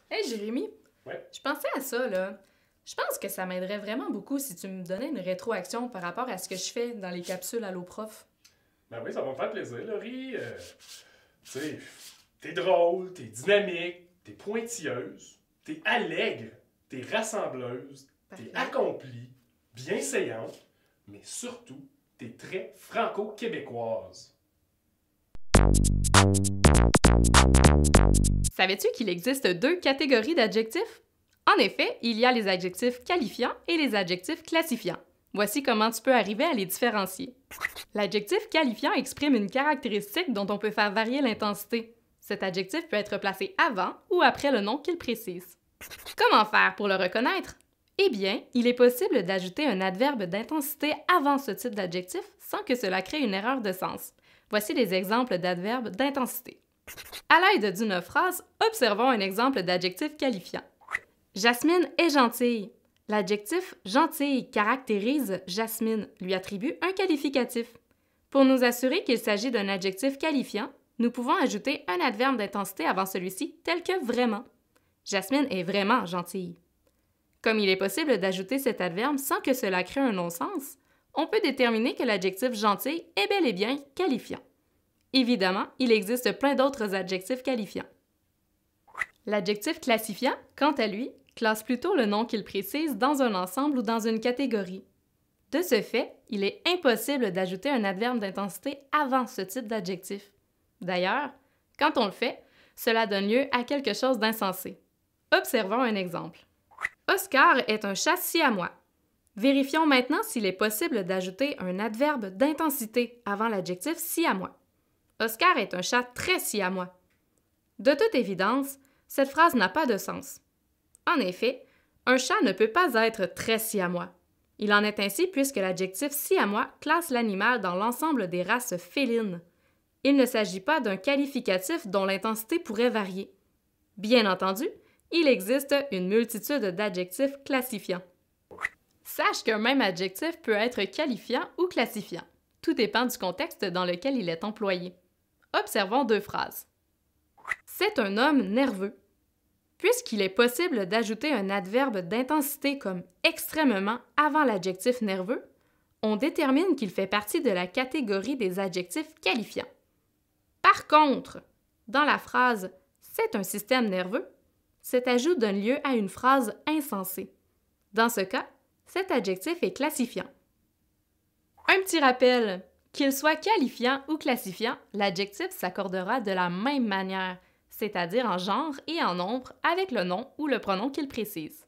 Hey Jérémy, Ouais. je pensais à ça, là. Je pense que ça m'aiderait vraiment beaucoup si tu me donnais une rétroaction par rapport à ce que je fais dans les capsules Allo Prof. Ben oui, ça va me faire plaisir, Laurie. Tu sais, t'es drôle, t'es dynamique, t'es pointilleuse, t'es allègre, t'es rassembleuse, t'es Parfait. accomplie, bienséante, mais surtout, t'es très franco-québécoise. Savais-tu qu'il existe deux catégories d'adjectifs? En effet, il y a les adjectifs qualifiants et les adjectifs classifiants. Voici comment tu peux arriver à les différencier. L'adjectif qualifiant exprime une caractéristique dont on peut faire varier l'intensité. Cet adjectif peut être placé avant ou après le nom qu'il précise. Comment faire pour le reconnaître? Eh bien, il est possible d'ajouter un adverbe d'intensité avant ce type d'adjectif sans que cela crée une erreur de sens. Voici des exemples d'adverbes d'intensité. À l'aide d'une phrase, observons un exemple d'adjectif qualifiant. Jasmine est gentille. L'adjectif gentille caractérise Jasmine, lui attribue un qualificatif. Pour nous assurer qu'il s'agit d'un adjectif qualifiant, nous pouvons ajouter un adverbe d'intensité avant celui-ci, tel que vraiment. Jasmine est vraiment gentille. Comme il est possible d'ajouter cet adverbe sans que cela crée un non-sens, on peut déterminer que l'adjectif gentil est bel et bien qualifiant. Évidemment, il existe plein d'autres adjectifs qualifiants. L'adjectif classifiant, quant à lui, classe plutôt le nom qu'il précise dans un ensemble ou dans une catégorie. De ce fait, il est impossible d'ajouter un adverbe d'intensité avant ce type d'adjectif. D'ailleurs, quand on le fait, cela donne lieu à quelque chose d'insensé. Observons un exemple. Oscar est un chat siamois. Vérifions maintenant s'il est possible d'ajouter un adverbe d'intensité avant l'adjectif siamois. Oscar est un chat très siamois. De toute évidence, cette phrase n'a pas de sens. En effet, un chat ne peut pas être très siamois. Il en est ainsi puisque l'adjectif siamois classe l'animal dans l'ensemble des races félines. Il ne s'agit pas d'un qualificatif dont l'intensité pourrait varier. Bien entendu, il existe une multitude d'adjectifs classifiants. Sache qu'un même adjectif peut être qualifiant ou classifiant. Tout dépend du contexte dans lequel il est employé. Observons deux phrases. C'est un homme nerveux. Puisqu'il est possible d'ajouter un adverbe d'intensité comme extrêmement avant l'adjectif nerveux, on détermine qu'il fait partie de la catégorie des adjectifs qualifiants. Par contre, dans la phrase « c'est un système nerveux », cet ajout donne lieu à une phrase insensée. Dans ce cas, cet adjectif est classifiant. Un petit rappel, qu'il soit qualifiant ou classifiant, l'adjectif s'accordera de la même manière, c'est-à-dire en genre et en nombre avec le nom ou le pronom qu'il précise.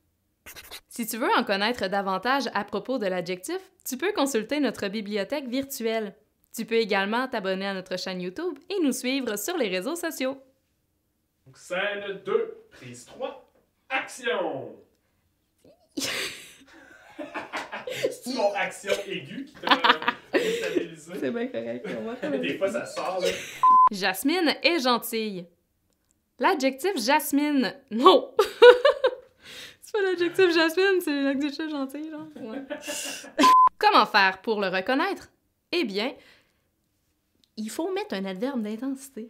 Si tu veux en connaître davantage à propos de l'adjectif, tu peux consulter notre bibliothèque virtuelle. Tu peux également t'abonner à notre chaîne YouTube et nous suivre sur les réseaux sociaux. Donc, scène 2, prise 3, action! C'est mon action aiguë qui t'a déstabilisé. C'est bien correct, on va faire Des fois, ça sort, là. Jasmine est gentille. L'adjectif Jasmine, non! C'est pas l'adjectif Jasmine, c'est l'adjectif gentil, genre. Ouais. Comment faire pour le reconnaître? Eh bien, il faut mettre un adverbe d'intensité.